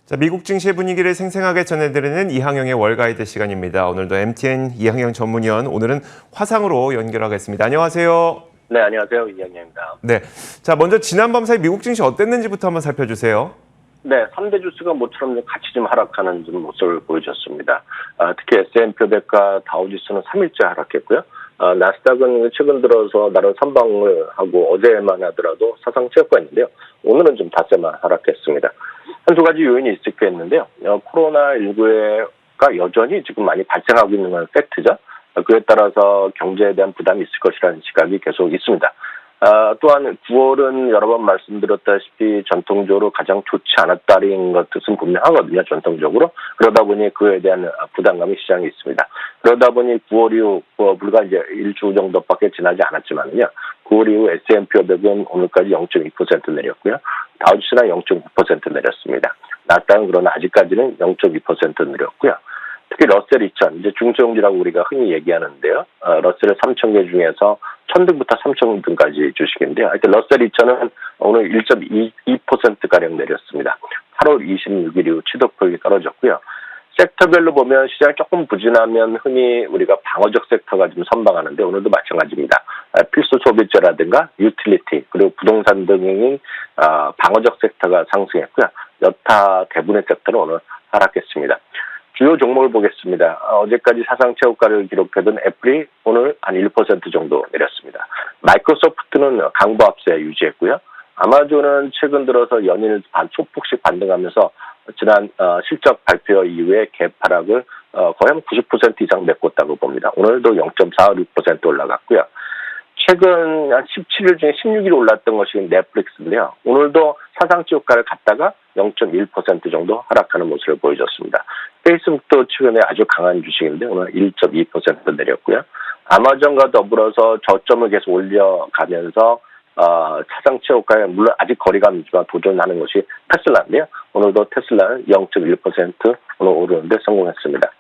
자, 미국 증시의 분위기를 생생하게 전해드리는 이항영의 월가이드 시간입니다. 오늘도 MTN 이항영 전문위원, 오늘은 화상으로 연결하겠습니다. 안녕하세요. 네, 안녕하세요. 이항영입니다. 네, 자 먼저 지난 밤 사이 미국 증시 어땠는지부터 한번 살펴주세요. 네, 3대 주스가 모처럼 같이 좀 하락하는 좀 모습을 보여줬습니다. 특히 S&P 500과 다우지수는 3일째 하락했고요. 나스닥은 최근 들어서 나름 선방을 하고 어제만 하더라도 사상 최고가인데요. 오늘은 좀 닷새만 하락했습니다. 한두 가지 요인이 있을 게 있는데요. 코로나19가 여전히 지금 많이 발생하고 있는 건 팩트죠. 그에 따라서 경제에 대한 부담이 있을 것이라는 시각이 계속 있습니다. 또한 9월은 여러 번 말씀드렸다시피 전통적으로 가장 좋지 않았다는 것은 분명하거든요. 전통적으로. 그러다 보니 그에 대한 부담감이 시장에 있습니다. 그러다 보니 9월 이후 불과 이제 일주 정도밖에 지나지 않았지만요. 9월 이후 S&P 500은 오늘까지 0.2% 내렸고요. 다우지수는 0.9% 내렸습니다. 나스닥은 그러나 아직까지는 0.2% 내렸고요. 특히 러셀 2000, 이제 중소형주라고 우리가 흔히 얘기하는데요. 러셀 3,000개 중에서 1,000등부터 3,000등까지 주식인데요. 하여튼 러셀 2000은 오늘 1.2%가량 내렸습니다. 8월 26일 이후 취득폭이 떨어졌고요. 섹터별로 보면 시장이 조금 부진하면 흔히 우리가 방어적 섹터가 좀 선방하는데 오늘도 마찬가지입니다. 필수 소비재라든가 유틸리티 그리고 부동산 등이 방어적 섹터가 상승했고요. 여타 대부분의 섹터는 오늘 하락했습니다. 주요 종목을 보겠습니다. 어제까지 사상 최고가를 기록하던 애플이 오늘 한 1% 정도 내렸습니다. 마이크로소프트는 강보 합세 유지했고요. 아마존은 최근 들어서 연일 소폭씩 반등하면서 지난 실적 발표 이후에 갭하락을 거의 한 90% 이상 메꿨다고 봅니다. 오늘도 0.46% 올라갔고요. 최근 한 17일 중에 16일 올랐던 것이 넷플릭스인데요. 오늘도 사상 최고가를 갔다가 0.1% 정도 하락하는 모습을 보여줬습니다. 페이스북도 최근에 아주 강한 주식인데 오늘 1.2% 내렸고요. 아마존과 더불어서 저점을 계속 올려가면서 사상 최고가에 물론 아직 거리감이 있지만 도전하는 것이 테슬라인데요. 오늘도 테슬라는 0.1% 오늘 오르는데 성공했습니다.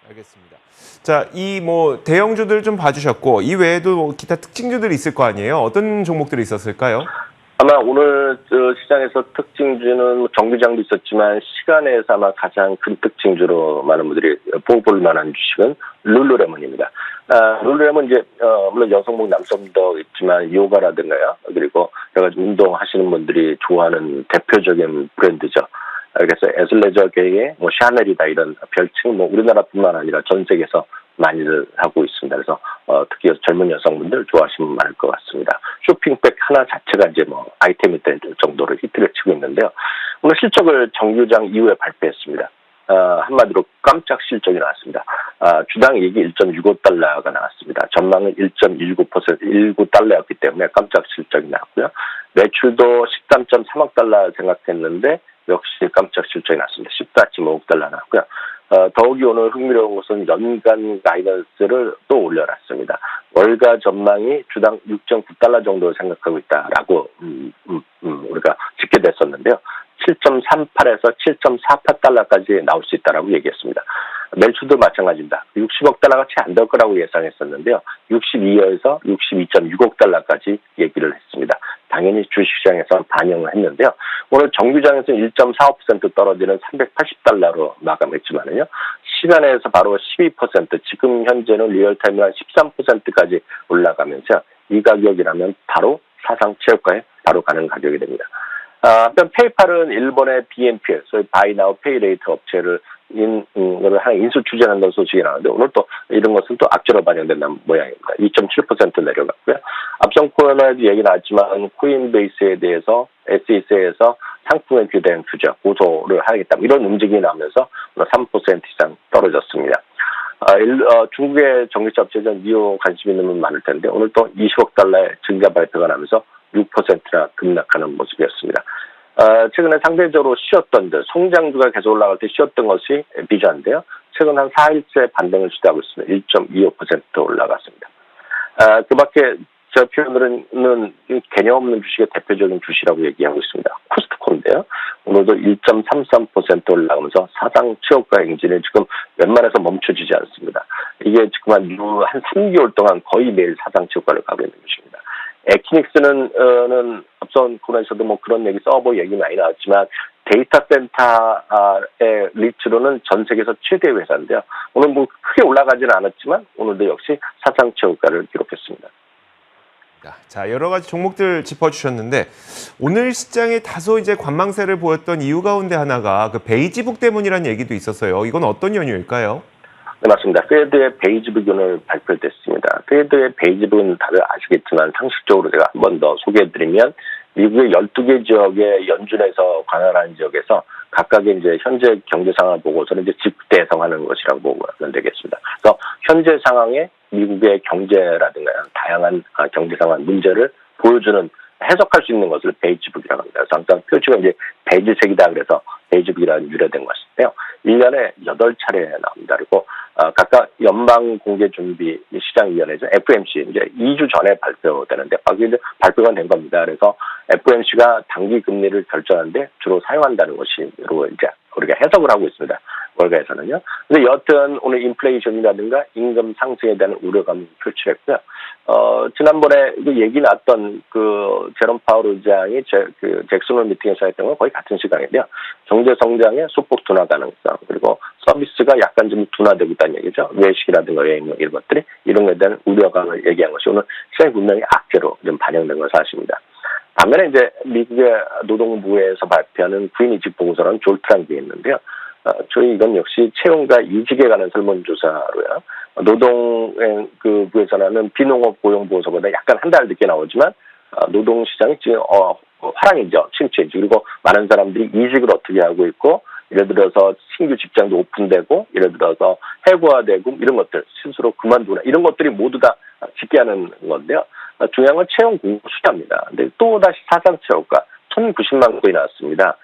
알겠습니다. 자, 이 대형주들 좀 봐주셨고 이 외에도 기타 특징주들이 있을 거 아니에요? 어떤 종목들이 있었을까요? 아마 오늘 시장에서 특징주는 정비장도 있었지만 시간에서 아마 가장 큰 특징주로 많은 분들이 보볼 만한 주식은 룰루레몬입니다. 룰루레몬 이제 물론 여성복 남성도 있지만 요가라든가요. 그리고 여러 가지 운동하시는 분들이 좋아하는 대표적인 브랜드죠. 그래서 애슬레저계의 샤넬이다 이런 별칭 우리나라뿐만 아니라 전 세계에서 많이들 하고 있습니다. 그래서 특히 젊은 여성분들 좋아하시면 많을 것 같습니다. 쇼핑백 하나 자체가 이제 아이템이 될 정도로 히트를 치고 있는데요. 오늘 실적을 정규장 이후에 발표했습니다. 한마디로 깜짝 실적이 나왔습니다. 주당 이익이 1.65달러가 나왔습니다. 전망은 1.19달러였기 때문에 깜짝 실적이 나왔고요. 매출도 13.3억 달러 생각했는데 역시 깜짝 실적이 났습니다. 14.5억 달러 나왔고요. 더욱이 오늘 흥미로운 것은 연간 가이던스를 또 올려놨습니다. 월가 전망이 주당 6.9달러 정도를 생각하고 있다라고 우리가 짓게 됐었는데요. 7.38에서 7.48달러까지 나올 수 있다라고 얘기했습니다. 매출도 마찬가지입니다. 60억 달러가 채 안 될 거라고 예상했었는데요. 62에서 62.6억 달러까지 얘기를 했습니다. 당연히 주식시장에서 반영을 했는데요. 오늘 정규장에서는 1.45% 떨어지는 380달러로 마감했지만요. 시간에서 바로 12%, 지금 현재는 리얼타임이 한 13%까지 올라가면서 이 가격이라면 바로 사상 최고가에 바로 가는 가격이 됩니다. 한편 페이팔은 일본의 BNPL, 소위 바이 나우 페이 레이트 업체를 인수 추진한다는 소식이 나오는데 오늘 또 이런 것은 또 악재로 반영된다는 모양입니다. 2.7% 내려갔고요. 앞선 코너에도 얘기 나왔지만 코인베이스에 대해서 SEC에서 상품에 규제된 규제 고소를 하겠다 이런 움직임이 나오면서 3% 이상 떨어졌습니다. 중국의 전기차 업체전 니오 관심 있는 분 많을 텐데 오늘 또 20억 달러의 증가 발표가 나면서 6%나 급락하는 모습이었습니다. 최근에 상대적으로 쉬었던 성장주가 계속 올라갈 때 쉬었던 것이 비자인데요. 최근 한 4일째 반등을 시도하고 있습니다. 1.25% 올라갔습니다. 그 밖에 저 표현으로는 개념 없는 주식의 대표적인 주식이라고 얘기하고 있습니다. 코스트코인데요. 오늘도 1.33% 올라가면서 사상 최고가 행진이 지금 웬만해서 멈춰지지 않습니다. 이게 지금 한 3개월 동안 거의 매일 사상 최고가를 가고 있는 것입니다. 에키닉스는 앞선 코너에서도 그런 얘기 서버 얘기 많이 나왔지만 데이터 센터의 리츠로는 전 세계에서 최대 회사인데요. 오늘 뭐 크게 올라가지는 않았지만 오늘도 역시 사상 최고가를 기록했습니다. 자, 여러 가지 종목들 짚어주셨는데 오늘 시장에 다소 이제 관망세를 보였던 이유 가운데 하나가 그 베이지북 때문이라는 얘기도 있었어요. 이건 어떤 연유일까요? 네, 맞습니다. 페드의 베이지북이 오늘 발표됐습니다. 페드의 베이지북은 다들 아시겠지만 상식적으로 제가 한 번 더 소개해드리면 미국의 12개 지역의 연준에서 관할하는 지역에서 각각의 이제 현재 경제 상황 보고서는 이제 집대성하는 것이라고 보면 되겠습니다. 그래서 현재 상황에 미국의 경제라든가 다양한 경제 상황 문제를 보여주는 해석할 수 있는 것을 베이지북이라고 합니다. 그래서 항상 표지가 이제 베이지색이다 그래서 베이지북이라는 유래된 것인데요. 1년에 8차례 나옵니다. 그리고 각각 연방공개준비시장위원회죠. FMC 이제 2주 전에 발표되는데 이제 발표가 된 겁니다. 그래서 FMC가 단기 금리를 결정하는데 주로 사용한다는 것으로 이제 우리가 해석을 하고 있습니다. 월가에서는요. 근데 여하튼 오늘 인플레이션이라든가 임금 상승에 대한 우려감을 표출했고요. 지난번에 그 얘기 났던 그 제롬 파월 의장이 잭슨홀 미팅에서 했던 건 거의 같은 시간인데요. 경제 성장의 소폭 둔화 가능성 그리고 서비스가 약간 좀 둔화되고 있다는 얘기죠. 외식이라든가 여행 이런 것들이 이런 것에 대한 우려감을 얘기한 것이 오늘 시장이 분명히 악재로 좀 반영된 건 사실입니다. 반면에 이제 미국의 노동부에서 발표하는 구인 이직 보고서는 졸트라는 게 있는데요. 저희 이건 역시 채용과 이직에 관한 설문조사로요. 노동 부에서는 비농업 고용 보고서보다 약간 한 달 늦게 나오지만 노동시장이 지금 화랑이죠. 침체지. 그리고 많은 사람들이 이직을 어떻게 하고 있고 예를 들어서 신규 직장도 오픈되고 예를 들어서 해고화되고 이런 것들 스스로 그만두거나 이런 것들이 모두 다 짓게 하는 건데요. 중요한 건 채용 공고 숫자입니다. 근데 또다시 사상 최고가 1,090만 건이 나왔습니다.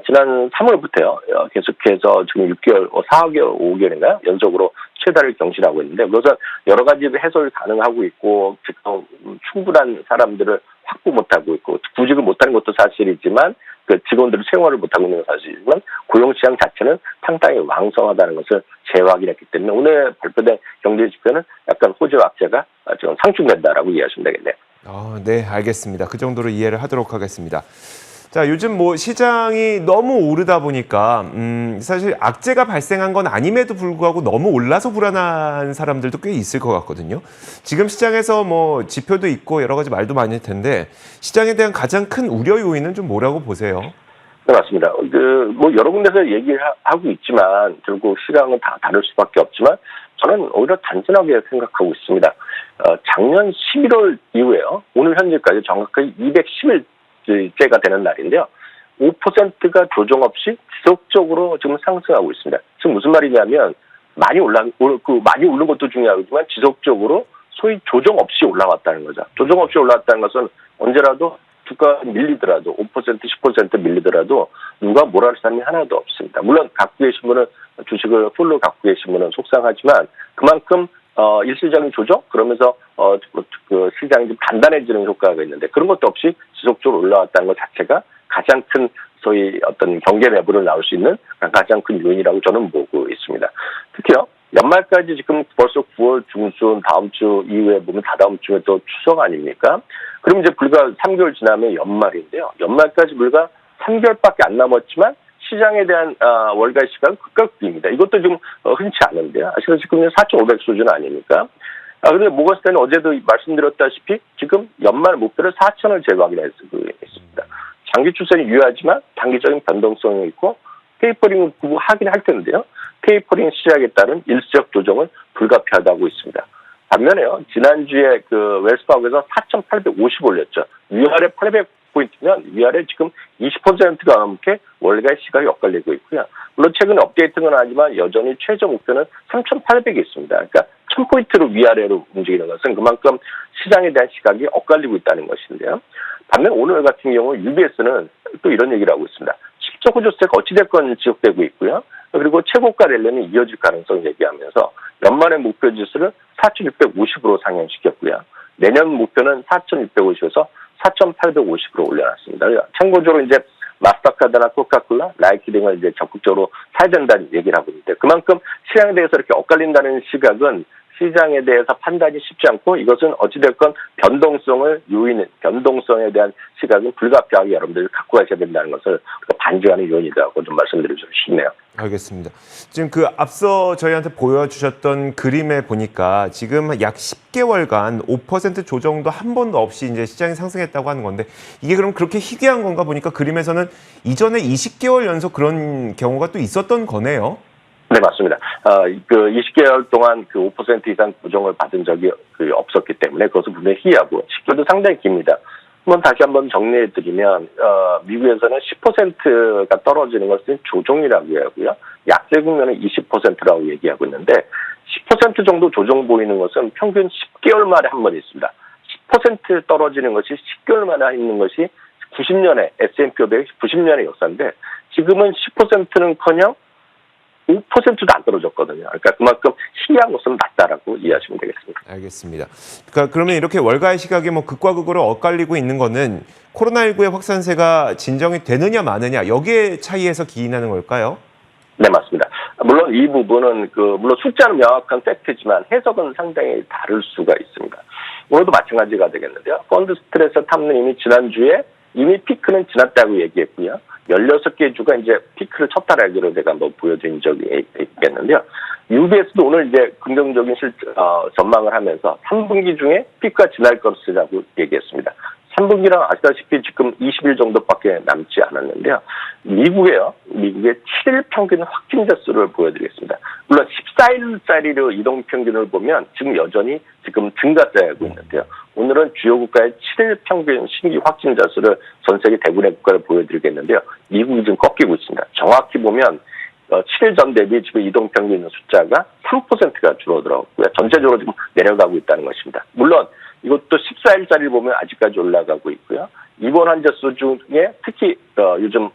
지난 3월부터요. 계속해서 지금 6개월, 4개월, 5개월인가요? 연속으로 최다를 경신하고 있는데 그것은 여러 가지 해석이 가능하고 있고 지금 충분한 사람들을 확보 못하고 있고 구직을 못하는 것도 사실이지만 그 직원들을 채용을 못하고 있는 건 사실이지만 고용시장 자체는 상당히 왕성하다는 것을 재확인했기 때문에 오늘 발표된 경제지표는 약간 호재와 악재가 지금 상충된다라고 이해하시면 되겠네요. 네, 알겠습니다. 그 정도로 이해를 하도록 하겠습니다. 자, 요즘 뭐 시장이 너무 오르다 보니까 사실 악재가 발생한 건 아님에도 불구하고 너무 올라서 불안한 사람들도 꽤 있을 것 같거든요. 지금 시장에서 뭐 지표도 있고 여러 가지 말도 많을 텐데 시장에 대한 가장 큰 우려 요인은 좀 뭐라고 보세요? 네, 맞습니다. 뭐 여러 군데서 얘기를 하고 있지만 결국 시장은 다 다를 수밖에 없지만 저는 오히려 단순하게 생각하고 있습니다. 작년 11월 이후에요. 오늘 현재까지 정확하게 210일째가 되는 날인데요. 5%가 조정 없이 지속적으로 지금 상승하고 있습니다. 지금 무슨 말이냐면 많이 오른 것도 중요하지만 지속적으로 소위 조정 없이 올라왔다는 거죠. 조정 없이 올라왔다는 것은 언제라도 주가 밀리더라도 5% 10% 밀리더라도 누가 뭐라 할 사람이 하나도 없습니다. 물론 갖고 계신 분은 주식을 풀로 갖고 계신 분은 속상하지만 그만큼 일시적인 조정 그러면서 그 시장이 좀 단단해지는 효과가 있는데 그런 것도 없이 지속적으로 올라왔다는 것 자체가 가장 큰 소위 어떤 경계 매부를 나올 수 있는 가장 큰 요인이라고 저는 보고 있습니다. 특히요. 연말까지 지금 벌써 9월 중순 다음 주 이후에 보면 다다음 주에 또 추석 아닙니까? 그럼 이제 불과 3개월 지나면 연말인데요. 연말까지 불과 3개월밖에 안 남았지만 시장에 대한 월가 시간 급격입니다. 이것도 좀 흔치 않은데요. 아시다시피 지금 4,500 수준 아닙니까? 그런데 모건스탠은 어제도 말씀드렸다시피 지금 연말 목표를 4,000을 재확인했습니다. 장기 추세는 유효하지만 단기적인 변동성이 있고 테이퍼링은 하긴 할 텐데요. 테이퍼링 시작에 따른 일시적 조정은 불가피하다고 있습니다. 반면에요. 지난주에 그 웰스파고에서 4,850 올렸죠. 위아래 800포인트면 위아래 지금 20%가 넘게 월가의 시각이 엇갈리고 있고요. 물론 최근에 업데이트는 하지만 여전히 최저 목표는 3,800이 있습니다. 그러니까 1,000포인트로 위아래로 움직이는 것은 그만큼 시장에 대한 시각이 엇갈리고 있다는 것인데요. 반면 오늘 같은 경우 UBS는 또 이런 얘기를 하고 있습니다. 실적 호조세가 어찌됐건 지속되고 있고요. 그리고 최고가 랠리는 이어질 가능성을 얘기하면서 연말의 목표 지수를 4,650으로 상향시켰고요. 내년 목표는 4,650에서 4,850으로 올려놨습니다. 참고적으로 이제 마스터카드나 코카콜라, 나이키 등을 이제 적극적으로 사야 된다는 얘기를 하고 있는데 그만큼 시장에 대해서 이렇게 엇갈린다는 시각은 시장에 대해서 판단이 쉽지 않고 이것은 어찌됐건 변동성에 대한 시각은 불가피하게 여러분들이 갖고 가셔야 된다는 것을 반증하는 요인이라고 좀 말씀드리고 싶네요. 알겠습니다. 지금 그 앞서 저희한테 보여주셨던 그림에 보니까 지금 약 10개월간 5% 조정도 한 번도 없이 이제 시장이 상승했다고 하는 건데 이게 그럼 그렇게 희귀한 건가 보니까 그림에서는 이전에 20개월 연속 그런 경우가 또 있었던 거네요. 네, 맞습니다. 그 20개월 동안 그 5% 이상 조정을 받은 적이 없었기 때문에 그것은 분명히 희귀하고 시기도 상당히 깁니다. 다시 한번 정리해드리면 미국에서는 10%가 떨어지는 것은 조정이라고 하고요. 약세 국면은 20%라고 얘기하고 있는데 10% 정도 조정 보이는 것은 평균 10개월 만에 한 번 있습니다. 10% 떨어지는 것이 10개월 만에 있는 것이 90년에 S&P 500 90년의 역사인데 지금은 10%는커녕 5%도 안 떨어졌거든요. 그러니까 그만큼 희귀한 것은 낮다라고 이해하시면 되겠습니다. 알겠습니다. 그러니까 그러면 이렇게 월가의 시각이 뭐 극과 극으로 엇갈리고 있는 거는 코로나19의 확산세가 진정이 되느냐 마느냐 여기에 차이에서 기인하는 걸까요? 네, 맞습니다. 물론 이 부분은 물론 숫자는 명확한 팩트지만 해석은 상당히 다를 수가 있습니다. 오늘도 마찬가지가 되겠는데요. 펀드 스트레스 탐님이 지난주에 이미 피크는 지났다고 얘기했고요. 16개 주가 이제 피크를 쳤다라기로 제가 한번 보여드린 적이 있겠는데요. UBS도 오늘 이제 긍정적인 전망을 하면서 3분기 중에 피크가 지날 것이라고 얘기했습니다. 3분기랑 아시다시피 지금 20일 정도밖에 남지 않았는데요. 미국의 7일 평균 확진자 수를 보여드리겠습니다. 물론 14일짜리로 이동 평균을 보면 지금 여전히 증가세하고 있는데요. 오늘은 주요 국가의 7일 평균 신규 확진자 수를 전 세계 대부분의 국가를 보여드리겠는데요. 미국이 지금 꺾이고 있습니다. 정확히 보면 7일 전 대비 지금 이동 평균 숫자가 3%가 줄어들었고요. 전체적으로 지금 내려가고 있다는 것입니다. 물론 이것도 14일짜리를 보면 아직까지 올라가고 있고요. 입원 환자 수 중에 특히 요즘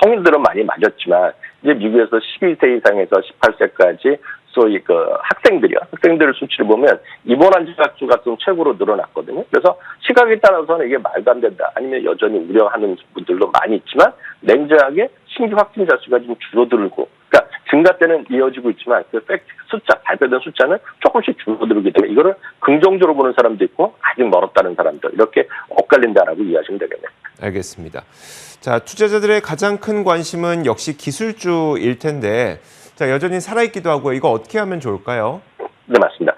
성인들은 많이 맞았지만 이제 미국에서 12세 이상에서 18세까지 소위 학생들 수치를 보면 입원 환자 수가 좀 최고로 늘어났거든요. 그래서 시각에 따라서는 이게 말도 안 된다. 아니면 여전히 우려하는 분들도 많이 있지만 냉정하게 신규 확진자 수가 좀 줄어들고 그러니까 증가 때는 이어지고 있지만 그 발표된 숫자는 조금씩 줄어들기 때문에 이거를 긍정적으로 보는 사람도 있고 아직 멀었다는 사람들 이렇게 엇갈린다라고 이해하시면 되겠네요. 알겠습니다. 자, 투자자들의 가장 큰 관심은 역시 기술주일 텐데 자, 여전히 살아있기도 하고요. 이거 어떻게 하면 좋을까요? 네, 맞습니다.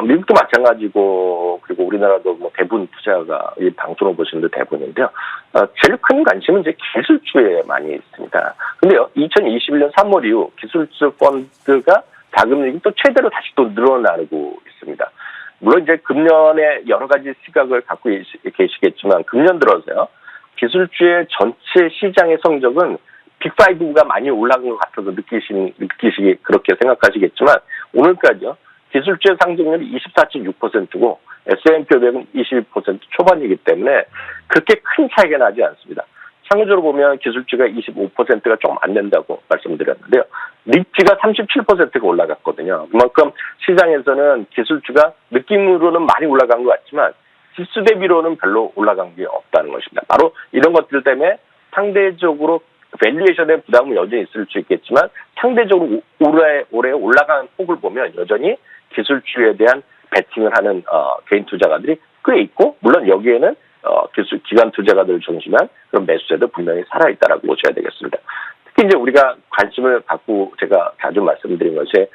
미국도 마찬가지고 그리고 우리나라도 뭐 대부분 투자가 이 방송을 보시는 데 대부분인데요. 제일 큰 관심은 이제 기술주에 많이 있습니다. 근데요, 2021년 3월 이후 기술주 펀드가 자금력이 또 최대로 다시 또 늘어나고 있습니다. 물론 이제 금년에 여러 가지 시각을 갖고 계시겠지만 금년 들어서요. 기술주의 전체 시장의 성적은 빅5가 많이 올라간 것 같아서 느끼시기 그렇게 생각하시겠지만 오늘까지요. 기술주의 상승률이 24.6%고 S&P 500은 21% 초반이기 때문에 그렇게 큰 차이가 나지 않습니다. 상대적으로 보면 기술주가 25%가 조금 안 된다고 말씀드렸는데요. 리츠가 37%가 올라갔거든요. 그만큼 시장에서는 기술주가 느낌으로는 많이 올라간 것 같지만 지수 대비로는 별로 올라간 게 없다는 것입니다. 바로 이런 것들 때문에 상대적으로 밸류에이션의 부담은 여전히 있을 수 있겠지만 상대적으로 올해 올라간 폭을 보면 여전히 기술주에 대한 베팅을 하는 개인 투자가들이 꽤 있고 물론 여기에는 기관 투자가들을 중심한 그런 매수세도 분명히 살아있다라고 보셔야 되겠습니다. 특히 이제 우리가 관심을 갖고 제가 자주 말씀드린 것이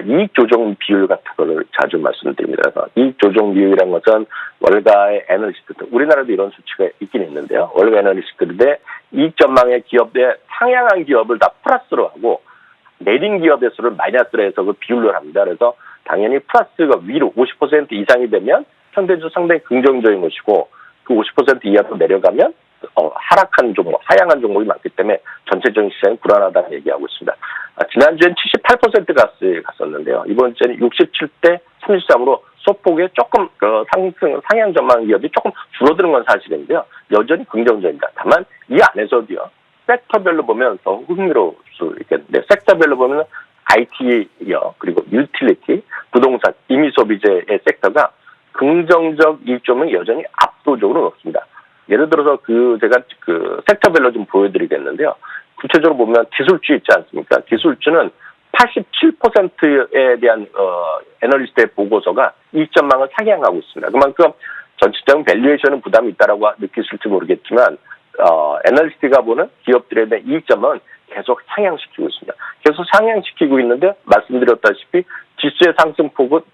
이익 조정 비율 같은 거를 자주 말씀드립니다. 그래서 이익 조정 비율이라는 것은 월가의 애널리스트들, 우리나라도 이런 수치가 있긴 있는데요. 월가 애널리스트들의 이익 전망의 기업의 상향한 기업을 다 플러스로 하고 내린 기업의 수를 마이너스로 해서 그 비율로 합니다. 그래서 당연히 플러스가 위로 50% 이상이 되면 상대적으로 상당히 긍정적인 것이고 그 50% 이하로 내려가면 하락한 종목, 하향한 종목이 많기 때문에 전체적인 시장이 불안하다는 얘기하고 있습니다. 지난주엔 78%가 갔었는데요. 이번 주에는 67대 33으로 소폭의 조금 상향 전망 기업이 조금 줄어드는 건 사실인데요. 여전히 긍정적입니다. 다만 이 안에서도요. 섹터별로 보면 더 흥미로울 수 있겠는데 섹터별로 보면 IT요. 그리고 유틸리티, 부동산, 임의소비재의 섹터가 긍정적 이점은 여전히 압도적으로 높습니다. 예를 들어서 제가 섹터별로 좀 보여드리겠는데요. 구체적으로 보면 기술주 있지 않습니까? 기술주는 87%에 대한 애널리스트의 보고서가 이익 전망을 상향하고 있습니다. 그만큼 전체적인 밸류에이션은 부담이 있다라고 느끼실지 모르겠지만 애널리스트가 보는 기업들에 대한 이익 전망은 계속 상향시키고 있습니다. 계속 상향시키고 있는데 말씀드렸다시피 지수의 상승폭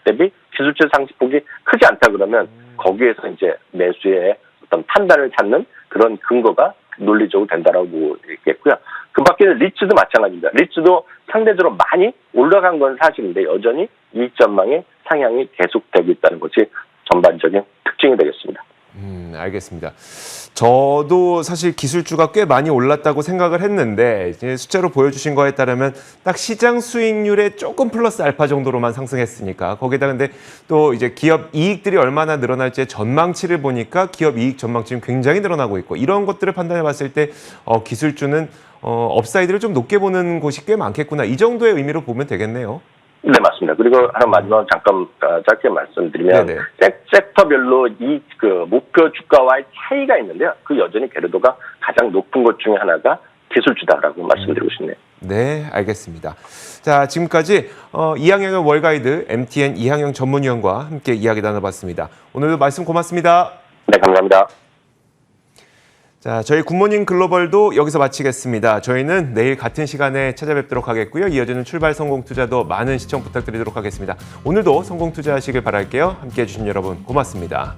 대비 기술주의 상승폭이 크지 않다 그러면 거기에서 이제 매수의 어떤 판단을 찾는 그런 근거가 논리적으로 된다라고 보고 있겠고요. 그 밖에 리츠도 마찬가지입니다. 리츠도 상대적으로 많이 올라간 건 사실인데 여전히 이익 전망의 상향이 계속되고 있다는 것이 전반적인 특징이 되겠습니다. 알겠습니다. 저도 사실 기술주가 꽤 많이 올랐다고 생각을 했는데 이제 숫자로 보여주신 거에 따르면 딱 시장 수익률에 조금 플러스 알파 정도로만 상승했으니까 거기다 근데 또 이제 기업 이익들이 얼마나 늘어날지의 전망치를 보니까 기업 이익 전망치는 굉장히 늘어나고 있고 이런 것들을 판단해 봤을 때 기술주는 업사이드를 좀 높게 보는 곳이 꽤 많겠구나 이 정도의 의미로 보면 되겠네요. 네, 맞습니다. 그리고 하나 마지막 잠깐 짧게 말씀드리면 섹터별로 이 목표 주가와의 차이가 있는데요. 그 여전히 배려도가 가장 높은 것 중에 하나가 기술주다라고 말씀드리고 싶네요. 네, 알겠습니다. 자, 지금까지 이항영의 월가이드 MTN 이항영 전문위원과 함께 이야기 나눠봤습니다. 오늘도 말씀 고맙습니다. 네, 감사합니다. 자, 저희 굿모닝 글로벌도 여기서 마치겠습니다. 저희는 내일 같은 시간에 찾아뵙도록 하겠고요. 이어지는 출발 성공 투자도 많은 시청 부탁드리도록 하겠습니다. 오늘도 성공 투자하시길 바랄게요. 함께해 주신 여러분 고맙습니다.